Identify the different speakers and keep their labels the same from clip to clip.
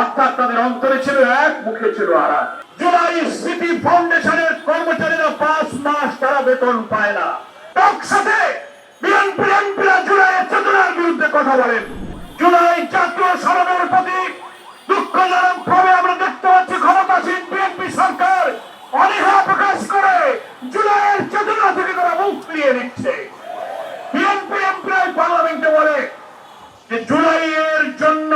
Speaker 1: অর্থাৎ তাদের অন্তরে ছিল এক, মুখে ছিল আরেক। জুলাই স্মৃতি ফাউন্ডেশনের কর্মচারীরা 5 মাস তারা বেতন পায় না। টকশোতে বিএনপি এমপিরা জুলাইয়ের চেতনার বিরুদ্ধে কথা বলেন। জুলাই জাতীয় সনদের প্রতি দুঃখজনক ভাবে আমরা দেখতে পাচ্ছি ক্ষমতাসীন বিএনপি সরকার অনীহা প্রকাশ করে জুলাইয়ের চেতনা থেকে তারা মুখ ফিরিয়ে নিচ্ছে। বিএনপি এমপিরা পার্লামেন্টে বলে যে জুলাইয়ের জন্য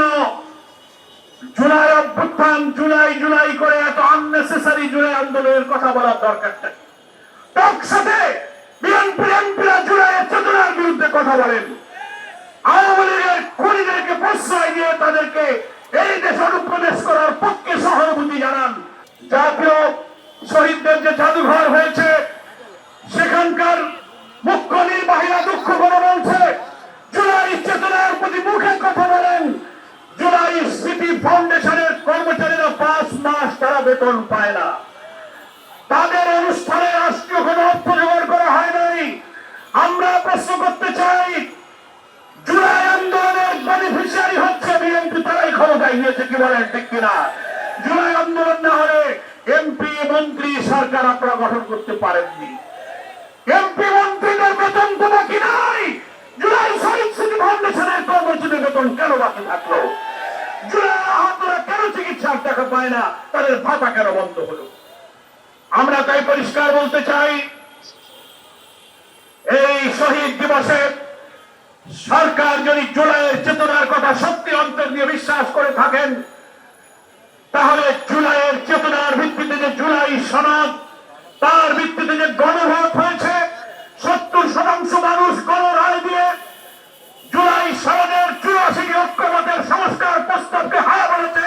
Speaker 1: জুলাই অভ্যুত্থান জুলাই জুলাই করে এত আননেসেসারি জুলাই আন্দোলনের কথা বলার দরকারটা কি? টকশোতে বিএনপি এমপিরা জুলাইয়ের চেতনার বিরুদ্ধে কথা বলেন। আওয়ামী লীগের খুনিদেরকে প্রশ্রয় দিয়ে তাদেরকে এই দেশ অনুপ্রবেশ করার পক্ষে সহানুভূতি জানান। জাতীয় শহীদদের যে জাদুঘর হয়েছে সেখানকার মুখ্য নির্বাহীরা দুঃখ করে বলছে জুলাই চেতনার প্রতি মুখে কথা বলেন। জুলাই স্মৃতি ফাউন্ডেশনের কর্মচারীরা 5 মাস তারা বেতন পায় না। তাদের অনুষ্ঠানে রাষ্ট্রীয় কোনো অর্থ জোগাড় করা হয় নাই। আমরা প্রশ্ন করতে চাই, জুলাই আন্দোলনের বেনিফিশিয়ারি হচ্ছে বিএনপি, তারাই ক্ষমতায় গিয়েছে কি বলেন, ঠিক কিনা? জুলাই আন্দোলন না হলে এমপি মন্ত্রী সরকার আপনারা গঠন করতে পারেননি। এমপি মন্ত্রীদের বেতন তো বাকি নাই। জুলাই শহীদ স্মৃতি ফাউন্ডেশনের কর্মচারীদের বেতন কেন বাকি থাকলো? জুলাই আহতরা কেন চিকিৎসার টাকা পায় না? তাদের ভাতা কেন বন্ধ হলো? আমরা তাই পরিষ্কার বলতে চাই, এই শহীদ দিবসে সরকার যদি জুলাইয়ের চেতনার কথা সত্যি অন্তর দিয়ে বিশ্বাস করে থাকেন তাহলে জুলাইয়ের চেতনার ভিত্তিতে যে জুলাই সনদ, তার ভিত্তিতে যে গণভোট হয়েছে 70% মানুষ গণরায় দিয়ে জুলাই সনদের 84 ঐক্যমতের সংস্কার প্রস্তাবকে হায়া বলেছে,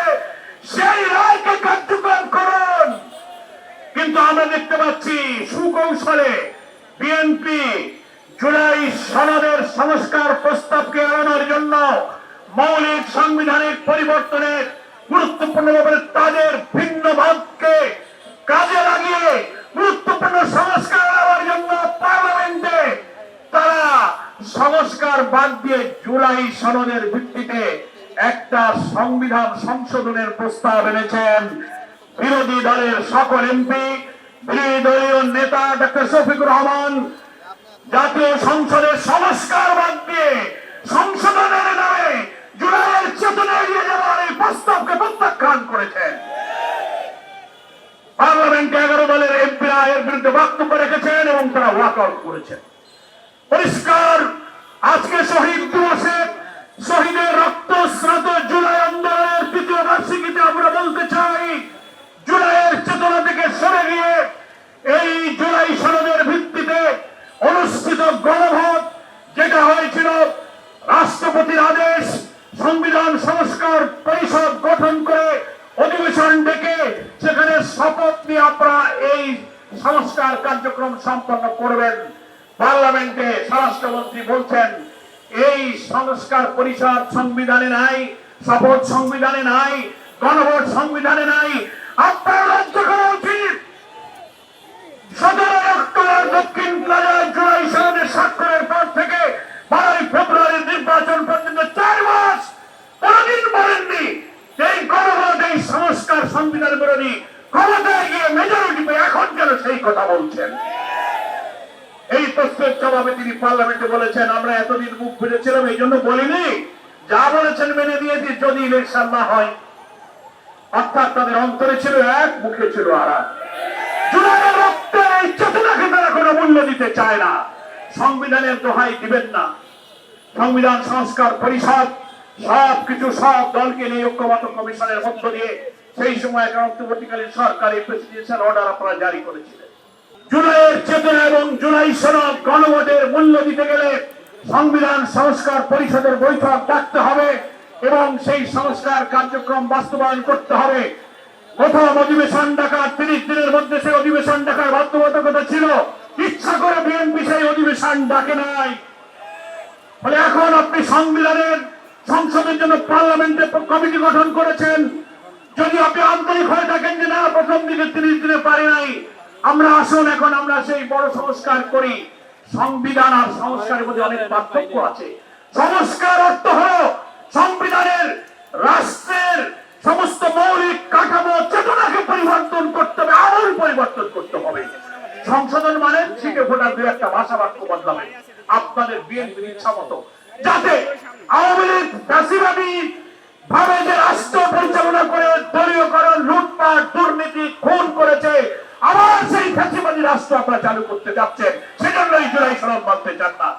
Speaker 1: সেই রায়কে কার্যকর করুন। কিন্তু আমরা দেখতে পাচ্ছি সুকৌশলে বিএনপি জুলাই সনদের সংস্কার প্রস্তাবকে এড়ানোর জন্য মৌলিক সাংবিধানিক পরিবর্তনের গুরুত্বপূর্ণ ব্যাপারে তাদের ভিন্ন ভাবকে কাজে লাগিয়ে গুরুত্বপূর্ণ সংস্কার আনার জন্য পার্লামেন্টে তারা সংস্কার বাদ দিয়ে জুলাই সনদের ভিত্তিতে একটা সংবিধান সংশোধনের প্রস্তাব এনেছেন। বিরোধী দলের সকল এমপি, বিরোধী দলীয় নেতা ডক্টর শফিকুর রহমান জাতীয় সংসদের সংস্কার বাদ দিয়ে সংশোধনের নামে জুলাইয়ের চেতনা এড়িয়ে যাওয়ার এই প্রস্তাবকে প্রত্যাখ্যান করেছেন। পার্লামেন্টে 11 দলের এমপিরা এর বিরুদ্ধে বক্তব্য রেখেছেন এবং তারা ওয়াকআউট করেছেন। পরিষ্কার আজকে শহীদ দিবসে শহীদের রক্তস্নাত জুলাই আন্দোলনের 3য় বার্ষিকীতে আমরা বলতে চাই, জুলাইয়ের চেতনা থেকে সরে গিয়ে এই জুলাই সনদের ভিত্তিতে অনুষ্ঠিত গণভোট যেটা হয়েছিল, রাষ্ট্রপতির আদেশ সংবিধান সংস্কার পরিষদ গঠন করে অধিবেশন ডেকে সেখানে শপথ নিয়ে আপনারা এই সংস্কার কার্যক্রম সম্পন্ন করবেন। পার্লামেন্টে স্বরাষ্ট্রমন্ত্রী বলছেন এই সংস্কার পরিষদ সংবিধানে নাই, শপথ সংবিধানে নাই, গণভোট সংবিধানে নাই। আপনার রাজ্য করা উচিত। 17 অক্টোবর দক্ষিণ প্লাজায় জুলাই সনদের স্বাক্ষরের পর থেকে 12 ফেব্রুয়ারির নির্বাচন পর্যন্ত 4 মাস কোনদিন বলেননি এই গণভোট এই সংস্কার সংবিধান বিরোধী, ক্ষমতায় গিয়ে মেজরিটি পেয়ে এখন কেন সেই কথা বলছেন? এই প্রশ্নের জবাবে তিনি পার্লামেন্টে বলেছেন আমরা এতদিন মুখ ফিরেছিলাম এই জন্য বলিনি, যা বলেছেন মেনে দিয়েছি যদি ইলেকশন না হয়। অর্থাৎ তাদের অন্তরে ছিল এক, মুখে ছিল আরেক। জুলাইয়ের রক্তের এই চেতনাকে তারা কোনো মূল্য দিতে চায় না। সংবিধানের দোহাই দিবেন না। সংবিধান সংস্কার পরিষদ সবকিছু সব দলকে নিয়ে ঐক্যমত্য কমিশনের মধ্য দিয়ে সেই সময় অন্তর্বর্তীকালীন সরকারি প্রেসিডেন্সিয়াল অর্ডার আপনারা জারি করেছিলেন। জুলাইয়ের চেতনা এবং জুলাই সনদ গণভোটের মূল্য দিতে গেলে সংবিধান সংস্কার পরিষদের বৈঠক ডাকতে হবে এবং সেই সংস্কার কার্যক্রম বাস্তবায়ন করতে হবে। প্রথম অধিবেশন ডাকার 30 দিনের মধ্যে সেই অধিবেশন ডাকার বাধ্যবাধকতা ছিল। ইচ্ছা করে বিএনপি সেই অধিবেশন ডাকে নাই। ফলে এখন আপনি সংবিধানের সংসদের জন্য পার্লামেন্টে কমিটি গঠন করেছেন। যদি আপনি আন্তরিক হয়ে থাকেন যে না প্রথম দিকে 30 দিনে পারে নাই, আমরা আসুন এখন আমরা সেই বড় সংস্কার করি। সংবিধান আর সংস্কারের মধ্যে অনেক পার্থক্য আছে। সংস্কার অর্থ হলো সংবিধানের রাষ্ট্রের সমস্ত সংশোধন মানে ছিটে ফোটা দুই একটা ভাষা বাক্য বদলাবে আপনাদের বিএনপির ইচ্ছা মতো, যাতে আওয়ামী লীগ ফ্যাসিবাদী ভাবে যে রাষ্ট্র পরিচালনা করে দলীয়করণ, লুটপাট, দুর্নীতি, খুন করেছে, আবার সেই ফ্যাসিবাদী রাষ্ট্র আপনারা চালু করতে যাচ্ছেন। সেজন্য এই জুলাই সনদ মানতে চান না।